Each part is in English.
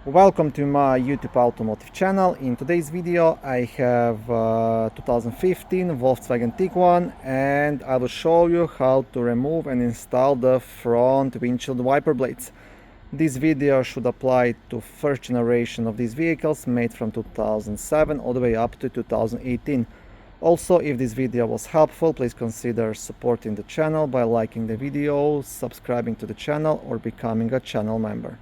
Welcome to my YouTube automotive channel. In today's video I have 2015 Volkswagen Tiguan, and I will show you how to remove and install the front windshield wiper blades. This video should apply to first generation of these vehicles made from 2007 all the way up to 2018. Also, if this video was helpful, please consider supporting the channel by liking the video, subscribing to the channel, or becoming a channel member.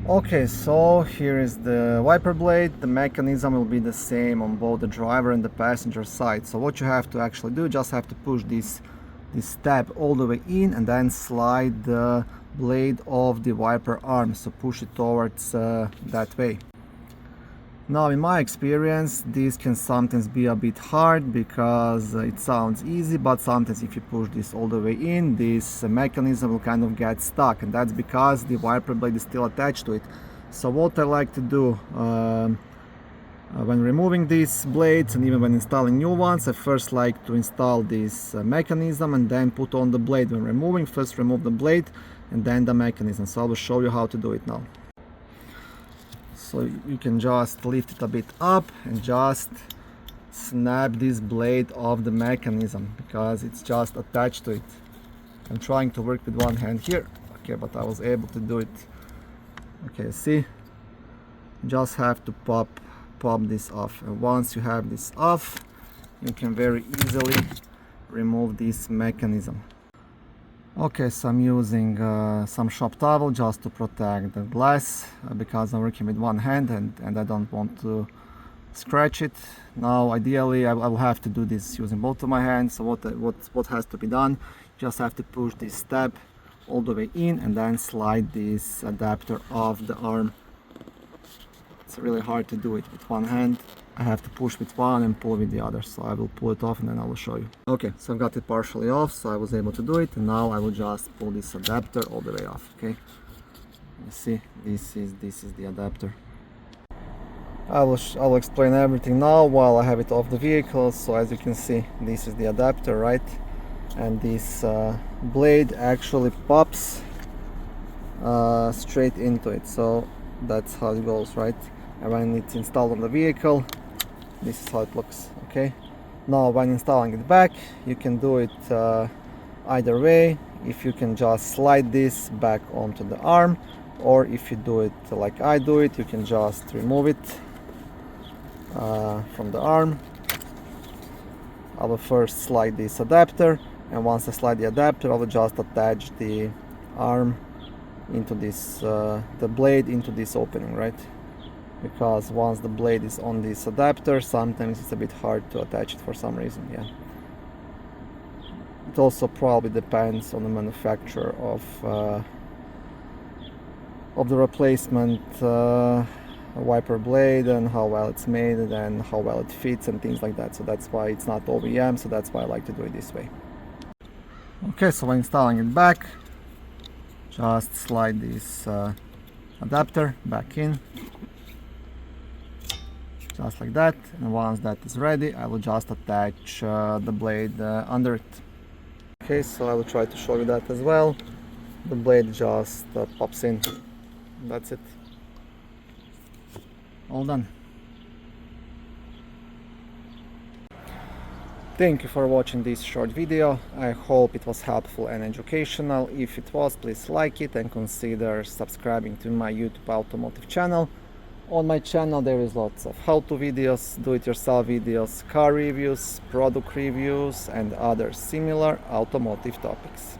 Okay, so here is the wiper blade. The mechanism will be the same on both the driver and the passenger side. So what you have to actually do, just have to push this tab all the way in and then slide the blade of the wiper arm. So push it towards that way. Now, in my experience, this can sometimes be a bit hard because it sounds easy, but sometimes if you push this all the way in, this mechanism will kind of get stuck, and that's because the wiper blade is still attached to it. So what I like to do when removing these blades and even when installing new ones, I first like to install this mechanism and then put on the blade. When removing, first remove the blade and then the mechanism. So I will show you how to do it now. So you can just lift it a bit up and just snap this blade off the mechanism because it's just attached to it. I'm trying to work with one hand here, okay, but I was able to do it. Okay, see, you just have to pop this off, and once you have this off, you can very easily remove this mechanism. Okay, so I'm using some shop towel just to protect the glass because I'm working with one hand and I don't want to scratch it. Now, ideally, I will have to do this using both of my hands. So what has to be done? Just have to push this tab all the way in and then slide this adapter off the arm. It's really hard to do it with one hand. I have to push with one and pull with the other, so I will pull it off and then I will show you. Okay, so I've got it partially off, so I was able to do it, and now I will just pull this adapter all the way off. Okay, you see, this is the adapter. I'll explain everything now while I have it off the vehicle. So as you can see, this is the adapter, right? And this blade actually pops straight into it, so that's how it goes, right? And when it's installed on the vehicle, this is how it looks. Okay, now when installing it back, you can do it either way. If you can just slide this back onto the arm, or if you do it like I do it, you can just remove it from the arm. I will first slide this adapter, and once I slide the adapter, I will just attach the arm into this the blade into this opening, right? Because once the blade is on this adapter, sometimes it's a bit hard to attach it for some reason. Yeah, it also probably depends on the manufacturer of the replacement wiper blade and how well it's made and how well it fits and things like that. So that's why it's not OEM, so that's why I like to do it this way. Okay, so when installing it back, just slide this adapter back in, just like that, and once that is ready, I will just attach the blade under it. Okay, so I will try to show you that as well. The blade just pops in. That's it. All done. Thank you for watching this short video. I hope it was helpful and educational. If it was, please like it and consider subscribing to my YouTube automotive channel. On my channel there is lots of how-to videos, do-it-yourself videos, car reviews, product reviews, and other similar automotive topics.